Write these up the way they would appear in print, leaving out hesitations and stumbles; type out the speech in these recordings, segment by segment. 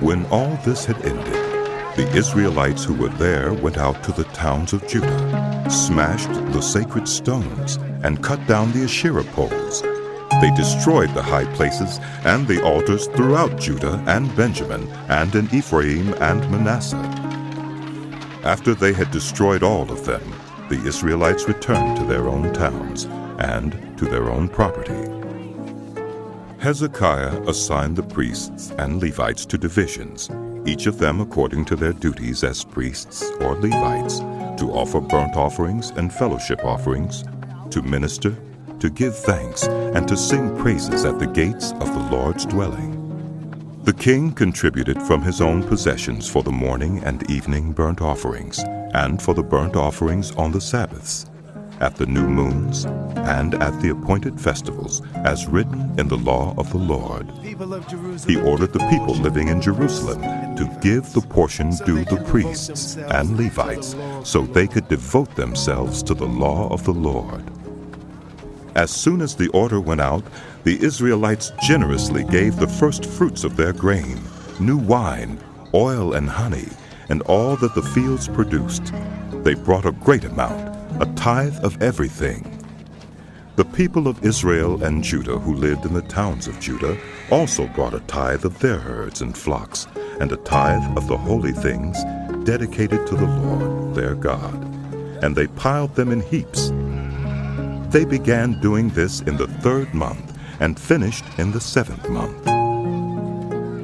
When all this had ended, the Israelites who were there went out to the towns of Judah, smashed the sacred stones, and cut down the Asherah poles. They destroyed the high places and the altars throughout Judah and Benjamin, and in Ephraim and Manasseh. After they had destroyed all of them, the Israelites returned to their own towns and to their own property. Hezekiah assigned the priests and Levites to divisions, each of them according to their duties as priests or Levites, to offer burnt offerings and fellowship offerings, to minister, to give thanks, and to sing praises at the gates of the Lord's dwelling. The king contributed from his own possessions for the morning and evening burnt offerings, and for the burnt offerings on the Sabbaths, at the new moons, and at the appointed festivals, as written in the law of the Lord. He ordered the people living in Jerusalem to give the portion due the priests and Levites, so they could devote themselves to the law of the Lord. As soon as the order went out, the Israelites generously gave the first fruits of their grain, new wine, oil and honey, and all that the fields produced. They brought a great amount, a tithe of everything. The people of Israel and Judah who lived in the towns of Judah also brought a tithe of their herds and flocks, and a tithe of the holy things dedicated to the Lord their God, and they piled them in heaps. They began doing this in the 3rd month and finished in the 7th month.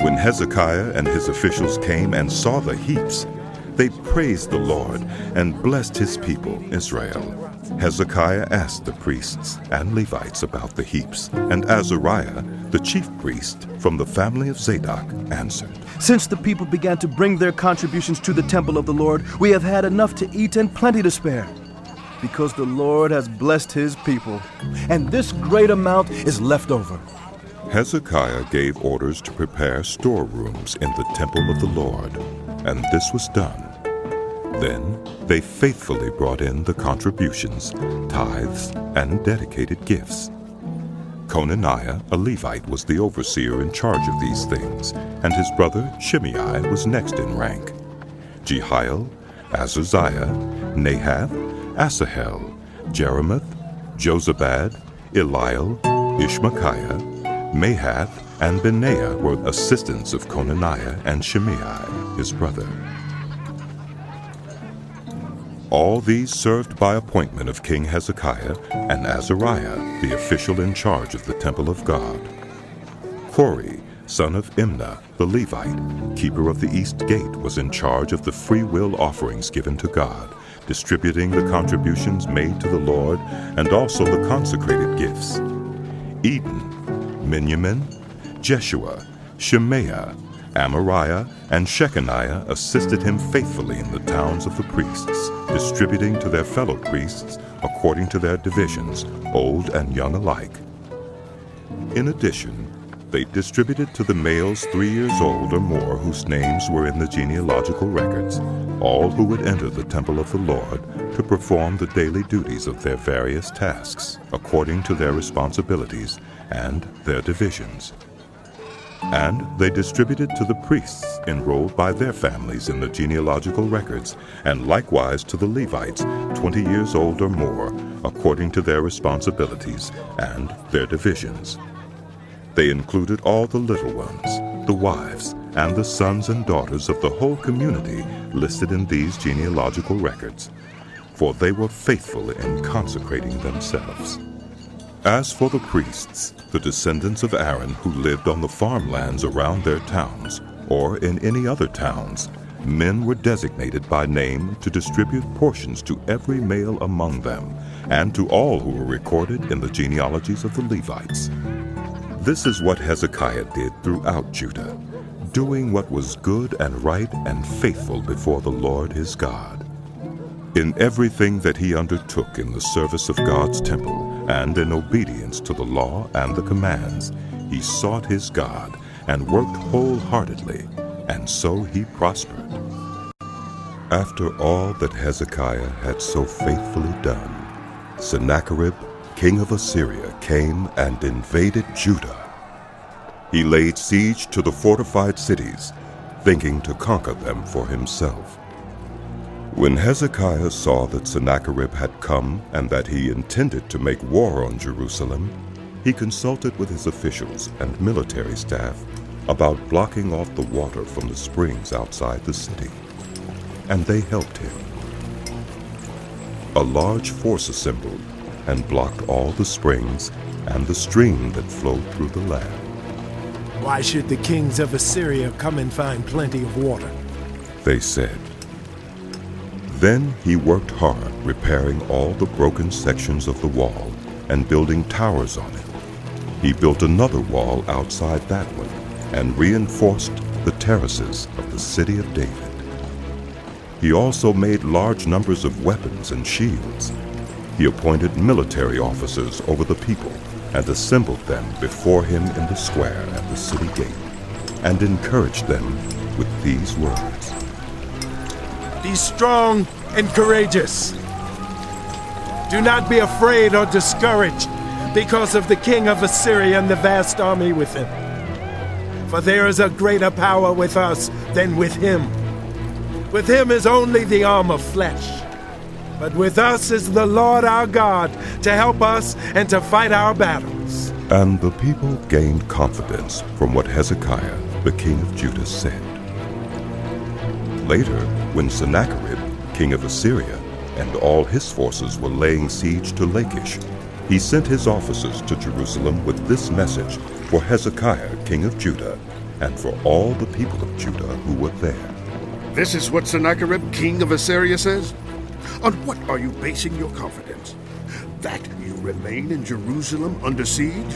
When Hezekiah and his officials came and saw the heaps, they praised the Lord and blessed his people, Israel. Hezekiah asked the priests and Levites about the heaps, and Azariah, the chief priest from the family of Zadok, answered, "Since the people began to bring their contributions to the temple of the Lord, we have had enough to eat and plenty to spare, because the Lord has blessed his people, and this great amount is left over." Hezekiah gave orders to prepare storerooms in the temple of the Lord, and this was done. Then they faithfully brought in the contributions, tithes, and dedicated gifts. Conaniah, a Levite, was the overseer in charge of these things, and his brother Shimei was next in rank. Jehiel, Azaziah, Nahath, Asahel, Jeremoth, Jozabad, Eliel, Ishmachiah, Mahath, and Benaiah were assistants of Conaniah and Shimei, his brother. All these served by appointment of King Hezekiah, and Azariah, the official in charge of the temple of God. Kori, son of Imnah, the Levite, keeper of the east gate, was in charge of the free will offerings given to God, distributing the contributions made to the Lord, and also the consecrated gifts. Eden, Miniamin, Jeshua, Shemaiah, Amariah, and Shechaniah assisted him faithfully in the towns of the priests, distributing to their fellow priests according to their divisions, old and young alike. In addition, they distributed to the males 3 years old or more whose names were in the genealogical records, all who would enter the temple of the Lord to perform the daily duties of their various tasks, according to their responsibilities and their divisions. And they distributed to the priests enrolled by their families in the genealogical records, and likewise to the Levites 20 years old or more, according to their responsibilities and their divisions. They included all the little ones, the wives, and the sons and daughters of the whole community listed in these genealogical records, for they were faithful in consecrating themselves. As for the priests, the descendants of Aaron who lived on the farmlands around their towns, or in any other towns, men were designated by name to distribute portions to every male among them, and to all who were recorded in the genealogies of the Levites. This is what Hezekiah did throughout Judah, doing what was good and right and faithful before the Lord his God. In everything that he undertook in the service of God's temple, and in obedience to the law and the commands, he sought his God and worked wholeheartedly, and so he prospered. After all that Hezekiah had so faithfully done, Sennacherib, king of Assyria, came and invaded Judah. He laid siege to the fortified cities, thinking to conquer them for himself. When Hezekiah saw that Sennacherib had come and that he intended to make war on Jerusalem, he consulted with his officials and military staff about blocking off the water from the springs outside the city, and they helped him. A large force assembled and blocked all the springs and the stream that flowed through the land. Why should the kings of Assyria come and find plenty of water? They said. Then he worked hard repairing all the broken sections of the wall and building towers on it. He built another wall outside that one and reinforced the terraces of the city of David. He also made large numbers of weapons and shields. He appointed military officers over the people and assembled them before him in the square at the city gate, and encouraged them with these words: Be strong and courageous. Do not be afraid or discouraged because of the king of Assyria and the vast army with him. For there is a greater power with us than with him. With him is only the arm of flesh, but with us is the Lord our God to help us and to fight our battles. And the people gained confidence from what Hezekiah, the king of Judah, said. Later, when Sennacherib, king of Assyria, and all his forces were laying siege to Lachish, he sent his officers to Jerusalem with this message for Hezekiah, king of Judah, and for all the people of Judah who were there. This is what Sennacherib, king of Assyria, says? On what are you basing your confidence? That you remain in Jerusalem under siege?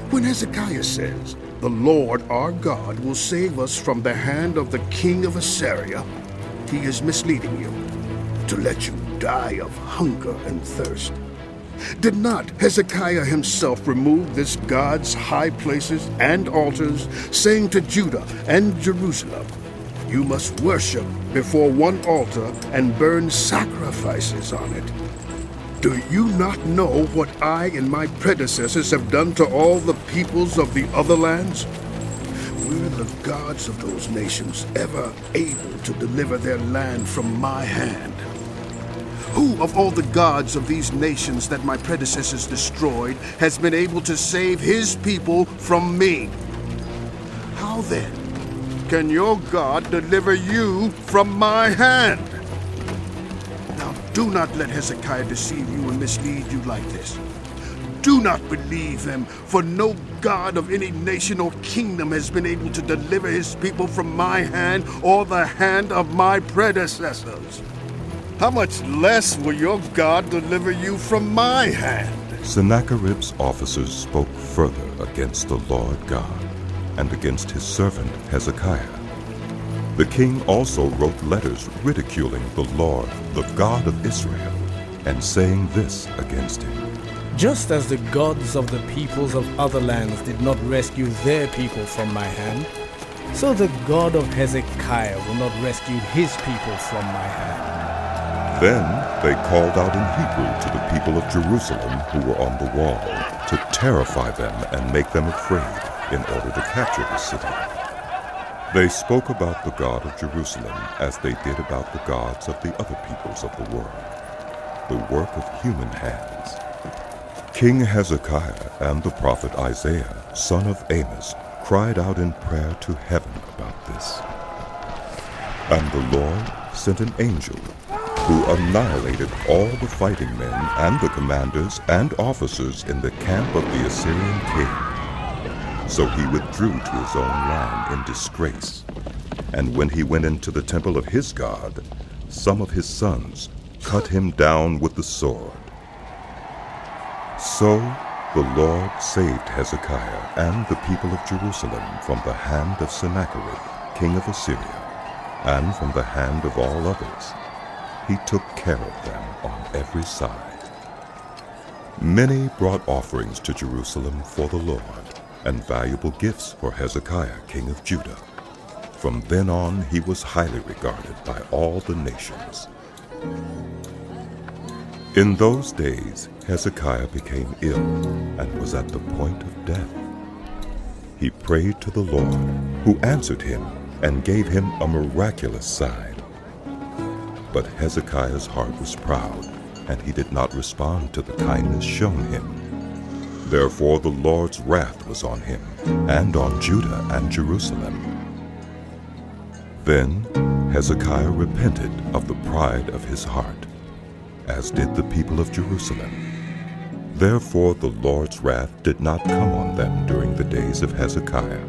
When Hezekiah says, the Lord our God will save us from the hand of the king of Assyria, he is misleading you to let you die of hunger and thirst. Did not Hezekiah himself remove this God's high places and altars, saying to Judah and Jerusalem, you must worship before one altar and burn sacrifices on it? Do you not know what I and my predecessors have done to all the peoples of the other lands? Were the gods of those nations ever able to deliver their land from my hand? Who of all the gods of these nations that my predecessors destroyed has been able to save his people from me? How then can your God deliver you from my hand? Now do not let Hezekiah deceive you and mislead you like this. Do not believe him, for no God of any nation or kingdom has been able to deliver his people from my hand or the hand of my predecessors. How much less will your God deliver you from my hand? Sennacherib's officers spoke further against the Lord God and against his servant Hezekiah. The king also wrote letters ridiculing the Lord, the God of Israel, and saying this against him: Just as the gods of the peoples of other lands did not rescue their people from my hand, so the God of Hezekiah will not rescue his people from my hand. Then they called out in Hebrew to the people of Jerusalem who were on the wall to terrify them and make them afraid in order to capture the city. They spoke about the God of Jerusalem as they did about the gods of the other peoples of the world, the work of human hands. King Hezekiah and the prophet Isaiah, son of Amos, cried out in prayer to heaven about this. And the Lord sent an angel who annihilated all the fighting men and the commanders and officers in the camp of the Assyrian king. So he withdrew to his own land in disgrace. And when he went into the temple of his God, some of his sons cut him down with the sword. So the Lord saved Hezekiah and the people of Jerusalem from the hand of Sennacherib, king of Assyria, and from the hand of all others. He took care of them on every side. Many brought offerings to Jerusalem for the Lord, and valuable gifts for Hezekiah, king of Judah. From then on, he was highly regarded by all the nations. In those days, Hezekiah became ill and was at the point of death. He prayed to the Lord, who answered him and gave him a miraculous sign. But Hezekiah's heart was proud, and he did not respond to the kindness shown him. Therefore the Lord's wrath was on him, and on Judah and Jerusalem. Then Hezekiah repented of the pride of his heart, as did the people of Jerusalem. Therefore the Lord's wrath did not come on them during the days of Hezekiah.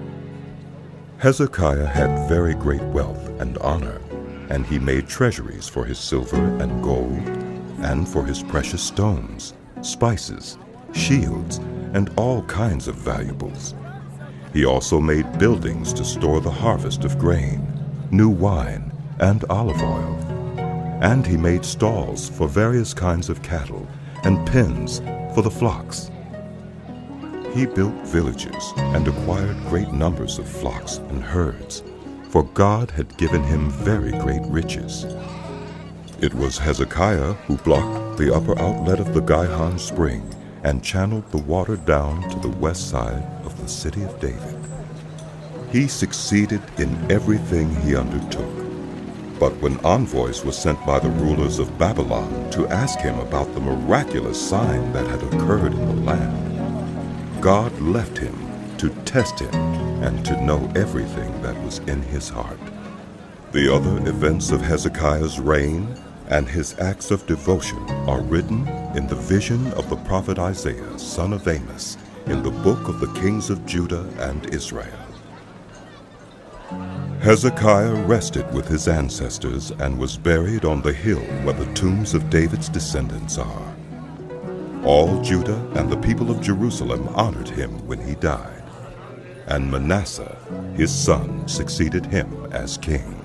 Hezekiah had very great wealth and honor, and he made treasuries for his silver and gold, and for his precious stones, spices, shields, and all kinds of valuables. He also made buildings to store the harvest of grain, new wine, and olive oil. And he made stalls for various kinds of cattle, and pens for the flocks. He built villages and acquired great numbers of flocks and herds, for God had given him very great riches. It was Hezekiah who blocked the upper outlet of the Gihon spring and channeled the water down to the west side of the city of David. He succeeded in everything he undertook. But when envoys were sent by the rulers of Babylon to ask him about the miraculous sign that had occurred in the land, God left him to test him and to know everything that was in his heart. The other events of Hezekiah's reign and his acts of devotion are written in the vision of the prophet Isaiah, son of Amos, in the book of the kings of Judah and Israel. Hezekiah rested with his ancestors and was buried on the hill where the tombs of David's descendants are. All Judah and the people of Jerusalem honored him when he died, and Manasseh, his son, succeeded him as king.